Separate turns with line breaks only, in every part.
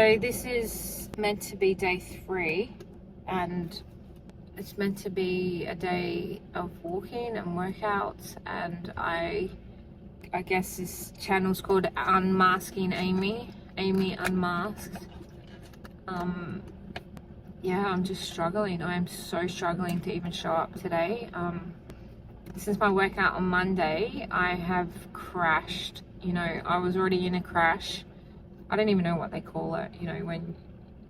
So this is meant to be day 3, and it's meant to be a day of walking and workouts, and I guess this channel's called Unmasking Amy Unmasked. Yeah, I'm just struggling. I'm so struggling to even show up today. Since my workout on Monday, I have crashed. You know, I was already in a crash. I don't even know what they call it, you know, when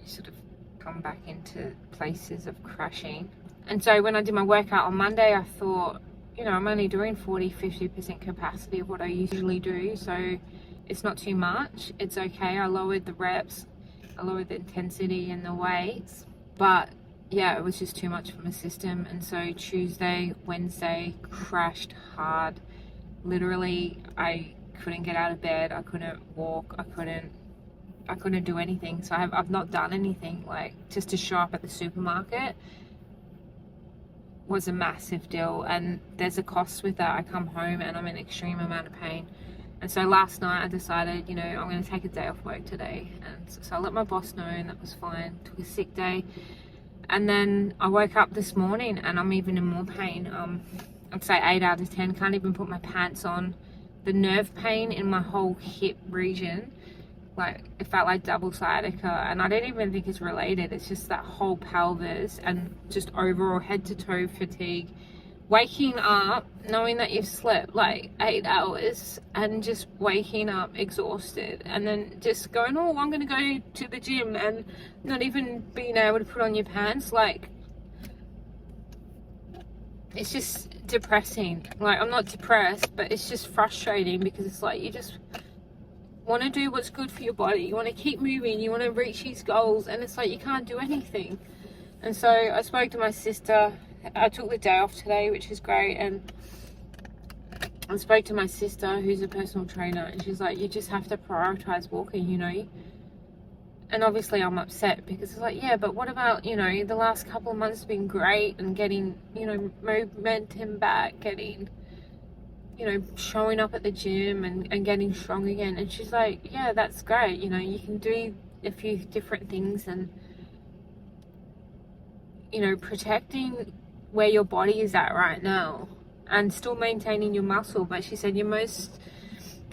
you sort of come back into places of crashing. And so when I did my workout on Monday, I thought, you know, I'm only doing 40-50% capacity of what I usually do, so it's not too much. It's okay. I lowered the reps, I lowered the intensity and the weights, but yeah, it was just too much for my system. And so Tuesday, Wednesday, crashed hard. Literally, I couldn't get out of bed, I couldn't walk, I couldn't do anything. So I've not done anything. Like, just to show up at the supermarket was a massive deal, and there's a cost with that. I come home and I'm in an extreme amount of pain. And so last night I decided, you know, I'm going to take a day off work today, and so I let my boss know, and that was fine. Took a sick day. And then I woke up this morning and I'm even in more pain. I'd say 8 out of 10. Can't even put my pants on. The nerve pain in my whole hip region, like, it felt like double sciatica, and I don't even think it's related. It's just that whole pelvis and just overall head to toe fatigue. Waking up knowing that you've slept like 8 hours and just waking up exhausted, and then just going, oh, I'm gonna go to the gym, and not even being able to put on your pants. Like, it's just depressing. Like, I'm not depressed, but it's just frustrating, because it's like you just want to do what's good for your body, you want to keep moving, you want to reach these goals, and it's like you can't do anything. And so I spoke to my sister. I took the day off today, which is great, and I spoke to my sister, who's a personal trainer, and she's like, you just have to prioritize walking, you know. And obviously I'm upset, because it's like, yeah, but what about, you know, the last couple of months have been great, and getting, you know, momentum back, getting, you know, showing up at the gym and getting strong again. And she's like, yeah, that's great, you know, you can do a few different things, and, you know, protecting where your body is at right now and still maintaining your muscle. But she said your most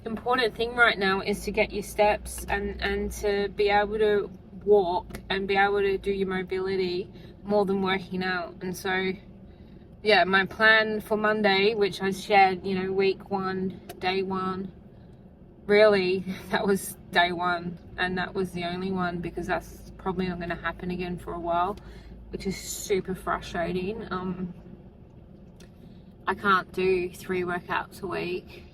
important thing right now is to get your steps and to be able to walk and be able to do your mobility more than working out. And so yeah, my plan for Monday, which I shared, you know, week 1, day 1, really that was day 1, and that was the only one, because that's probably not going to happen again for a while, which is super frustrating. I can't do 3 workouts a week,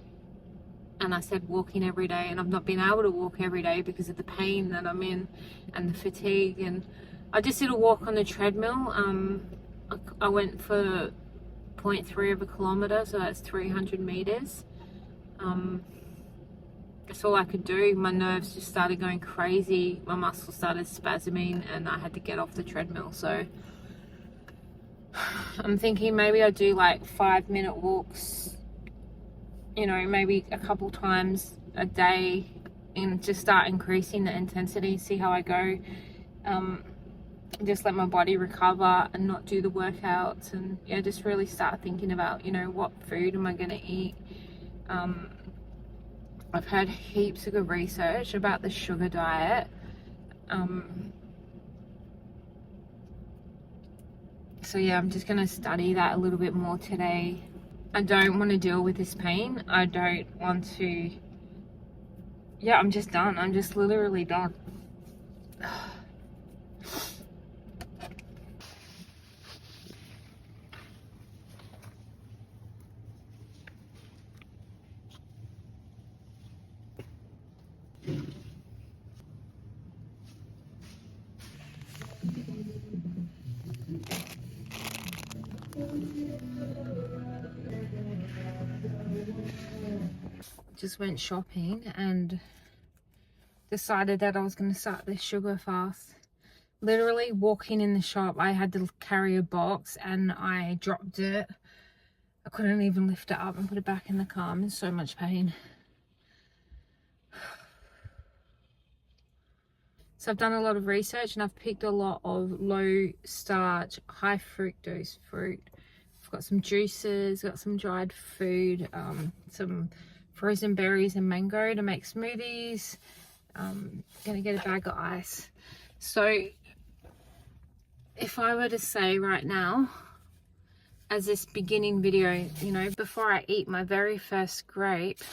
and I said walking every day, and I've not been able to walk every day because of the pain that I'm in and the fatigue. And I just did a walk on the treadmill. I went for 0.3 of a kilometre, so that's 300 meters. That's all I could do. My nerves just started going crazy, my muscles started spasming, and I had to get off the treadmill. So I'm thinking maybe I do like 5-minute walks, you know, maybe a couple times a day, and just start increasing the intensity, see how I go. Just let my body recover and not do the workouts, and yeah, just really start thinking about, you know, what food am I going to eat. I've heard heaps of good research about the sugar diet. So yeah, I'm just going to study that a little bit more today. I don't want to deal with this pain. I don't want to, yeah, I'm just done. I'm just literally done. Just went shopping and decided that I was going to start this sugar fast. Literally walking in the shop, I had to carry a box and I dropped it. I couldn't even lift it up and put it back in the car. I'm in so much pain. So I've done a lot of research and I've picked a lot of low starch, high fructose fruit. I've got some juices, got some dried food, some frozen berries and mango to make smoothies. Gonna get a bag of ice. So if I were to say right now, as this beginning video, you know, before I eat my very first grape,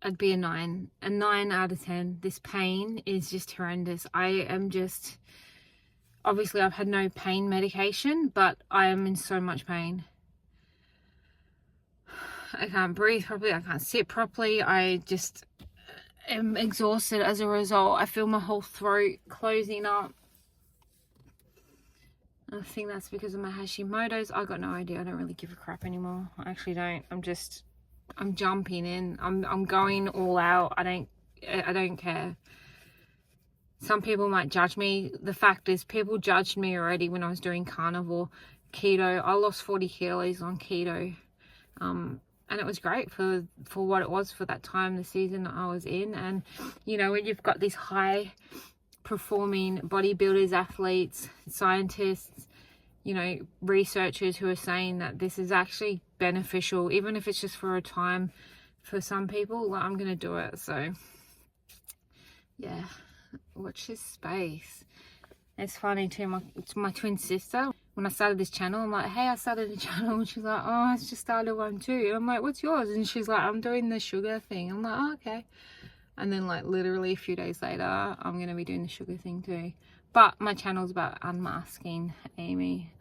I'd be a 9 out of 10. This pain is just horrendous. I am just, obviously I've had no pain medication, but I am in so much pain. I can't breathe properly, I can't sit properly, I just am exhausted as a result. I feel my whole throat closing up. I think that's because of my Hashimoto's. I got no idea. I don't really give a crap anymore. I actually don't. I'm jumping in. I'm going all out. I don't care. Some people might judge me. The fact is, people judged me already when I was doing carnivore keto. I lost 40 kilos on keto. And it was great for what it was for that time, the season that I was in. And, you know, when you've got these high performing bodybuilders, athletes, scientists, you know, researchers who are saying that this is actually beneficial, even if it's just for a time for some people, like, I'm gonna do it. So yeah, watch this space. It's funny too, my twin sister, when I started this channel, I'm like, hey, I started a channel, and she's like, oh, I just started one too. And I'm like, what's yours? And she's like, I'm doing the sugar thing. I'm like, oh, okay. And then, like, literally a few days later, I'm going to be doing the sugar thing too. But my channel's about unmasking Amy.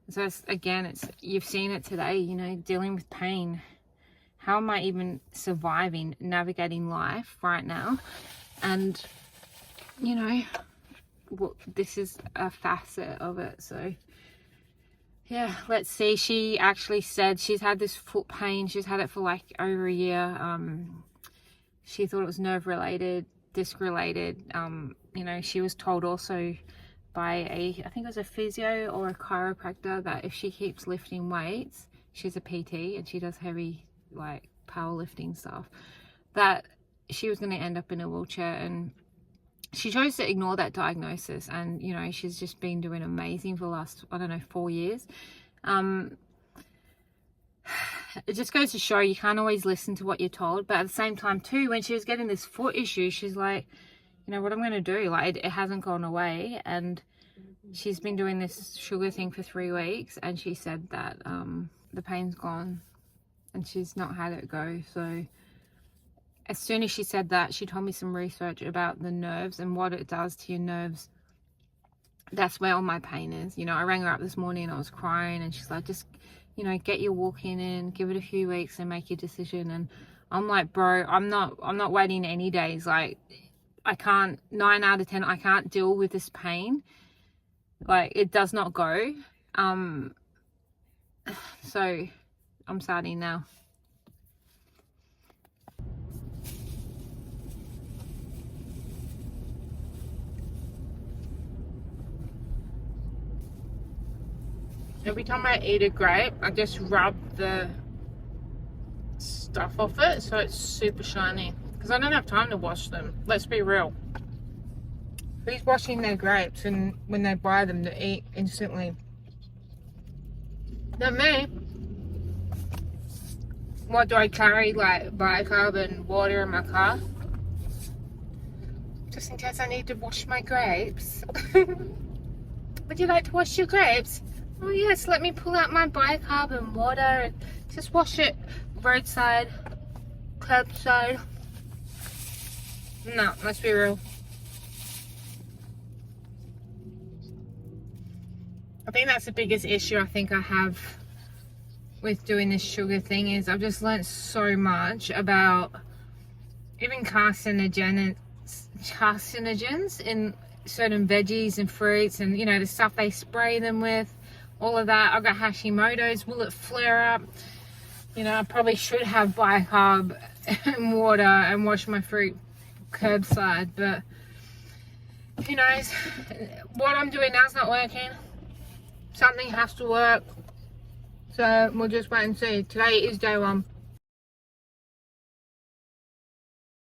So it's, again, you've seen it today, you know, dealing with pain. How am I even surviving, navigating life right now? And, you know, this is a facet of it. So yeah, let's see. She actually said she's had this foot pain. She's had it for like over a year. She thought it was nerve related, disc related. You know, she was told also by I think it was a physio or a chiropractor, that if she keeps lifting weights, she's a PT and she does heavy, like, powerlifting stuff, that she was going to end up in a wheelchair. And she chose to ignore that diagnosis, and, you know, she's just been doing amazing for the last, I don't know, 4 years. It just goes to show you can't always listen to what you're told. But at the same time too, when she was getting this foot issue, she's like, you know, what I'm going to do? Like, it hasn't gone away. And she's been doing this sugar thing for 3 weeks, and she said that the pain's gone and she's not had it go. So as soon as she said that, she told me some research about the nerves and what it does to your nerves. That's where all my pain is. You know, I rang her up this morning and I was crying, and she's like, just, you know, get your walk-in in, give it a few weeks and make your decision. And I'm like, bro, I'm not waiting any days. Like, I can't, 9 out of 10, I can't deal with this pain. Like, it does not go. So I'm starting now. Every time I eat a grape, I just rub the stuff off it so it's super shiny, because I don't have time to wash them. Let's be real. Who's washing their grapes and when they buy them to eat instantly? Not me. What do I carry, like bicarb and water in my car? Just in case I need to wash my grapes. Would you like to wash your grapes? Oh yes, let me pull out my bicarb and water and just wash it roadside, curbside. No, let's be real. I think that's the biggest issue I think I have with doing this sugar thing, is I've just learnt so much about even carcinogens in certain veggies and fruits, and, you know, the stuff they spray them with, all of that. I've got Hashimoto's. Will it flare up? You know, I probably should have bicarb and water and wash my fruit curbside, but who knows? What I'm doing now is not working. Something has to work, so we'll just wait and see. Today is day 1.